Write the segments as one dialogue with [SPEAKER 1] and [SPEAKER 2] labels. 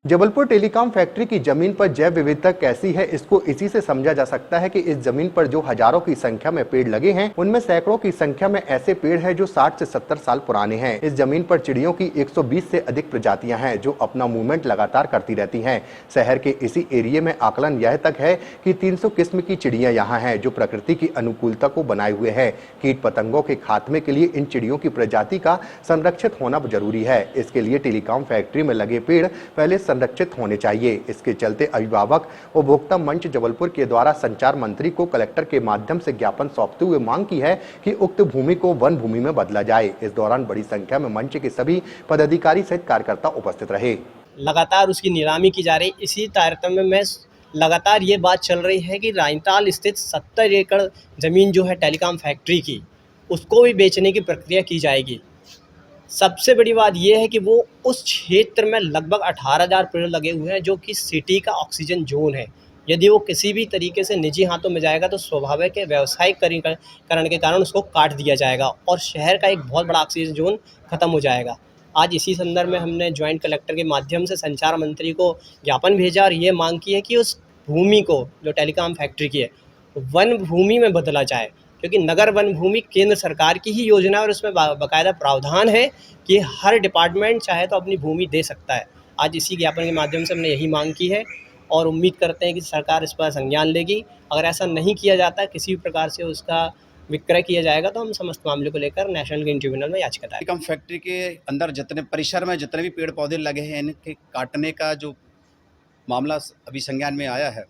[SPEAKER 1] Jabalpur telecom factory की जमीन पर जैव विविधता कैसी है, इसको इसी से समझा जा सकता है कि इस जमीन पर जो हजारों की संख्या में पेड़ लगे हैं, उनमें सैकड़ों की संख्या में ऐसे पेड़ हैं जो 60 से 70 साल पुराने हैं। इस जमीन पर चिड़ियों की 120 से अधिक प्रजातियां हैं जो अपना मूवमेंट लगातार करती रहती हैं। शहर के इसी एरिया में आकलन यह तक है कि 300 किस्म की चिड़ियां यहाँ हैं जो प्रकृति की अनुकूलता को बनाए हुए हैं। कीट पतंगों के खात्मे के लिए इन चिड़ियों की प्रजाति का संरक्षित होना जरूरी है। इसके लिए टेलीकॉम फैक्ट्री में लगे पेड़ पहले संरक्षित होने चाहिए। इसके चलते अभिभावक उपभोक्ता मंच जबलपुर के द्वारा संचार मंत्री को कलेक्टर के माध्यम से ज्ञापन सौंपते हुए मांग की है कि उक्त भूमि को वन भूमि में बदला जाए। इस दौरान बड़ी संख्या में मंच के सभी पदाधिकारी सहित कार्यकर्ता उपस्थित रहे।
[SPEAKER 2] लगातार उसकी नीलामी की जा रही। इसी तारतम्य में लगातार ये बात चल रही है कि रानीताल स्थित 70 एकड़ जमीन जो है टेलीकॉम फैक्ट्री की, उसको भी बेचने की प्रक्रिया की जाएगी। सबसे बड़ी बात यह है कि वो उस क्षेत्र में लगभग 18,000 पेड़ लगे हुए हैं जो कि सिटी का ऑक्सीजन जोन है। यदि वो किसी भी तरीके से निजी हाथों में जाएगा तो स्वाभाविक है व्यावसायिकरण के कारण उसको काट दिया जाएगा और शहर का एक बहुत बड़ा ऑक्सीजन जोन खत्म हो जाएगा। आज इसी संदर्भ में हमने ज्वाइंट कलेक्टर के माध्यम से संचार मंत्री को ज्ञापन भेजा और ये मांग की है कि उस भूमि को जो टेलीकॉम फैक्ट्री की है वन भूमि में बदला जाए, क्योंकि नगर वन भूमि केंद्र सरकार की ही योजना है और उसमें बाकायदा प्रावधान है कि हर डिपार्टमेंट चाहे तो अपनी भूमि दे सकता है। आज इसी ज्ञापन के माध्यम से हमने यही मांग की है और उम्मीद करते हैं कि सरकार इस पर संज्ञान लेगी। अगर ऐसा नहीं किया जाता, किसी भी प्रकार से उसका विक्रय किया जाएगा, तो हम समस्त मामले को लेकर नेशनल ग्रीन ट्रिब्यूनल में याचिका दायर
[SPEAKER 3] टेलीकॉम फैक्ट्री के अंदर जितने परिसर में जितने भी पेड़ पौधे लगे हैं, इनके काटने का जो मामला अभी संज्ञान में आया है,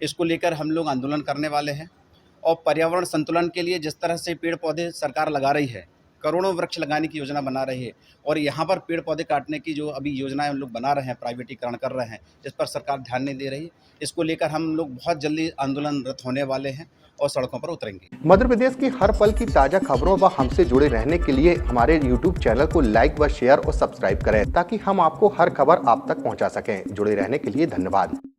[SPEAKER 3] इसको लेकर हम लोग आंदोलन करने वाले हैं। और पर्यावरण संतुलन के लिए जिस तरह से पेड़ पौधे सरकार लगा रही है, करोड़ों वृक्ष लगाने की योजना बना रही है, और यहाँ पर पेड़ पौधे काटने की जो अभी योजनाएं हम लोग बना रहे हैं, प्राइवेटीकरण कर रहे हैं, जिस पर सरकार ध्यान नहीं दे रही है, इसको लेकर हम लोग बहुत जल्दी आंदोलनरत होने वाले हैं और सड़कों पर उतरेंगे।
[SPEAKER 1] मध्य प्रदेश की हर पल की ताजा खबरों व हमसे जुड़े रहने के लिए हमारे YouTube चैनल को लाइक व शेयर और सब्सक्राइब करें ताकि हम आपको हर खबर आप तक पहुंचा सकें। जुड़े रहने के लिए धन्यवाद।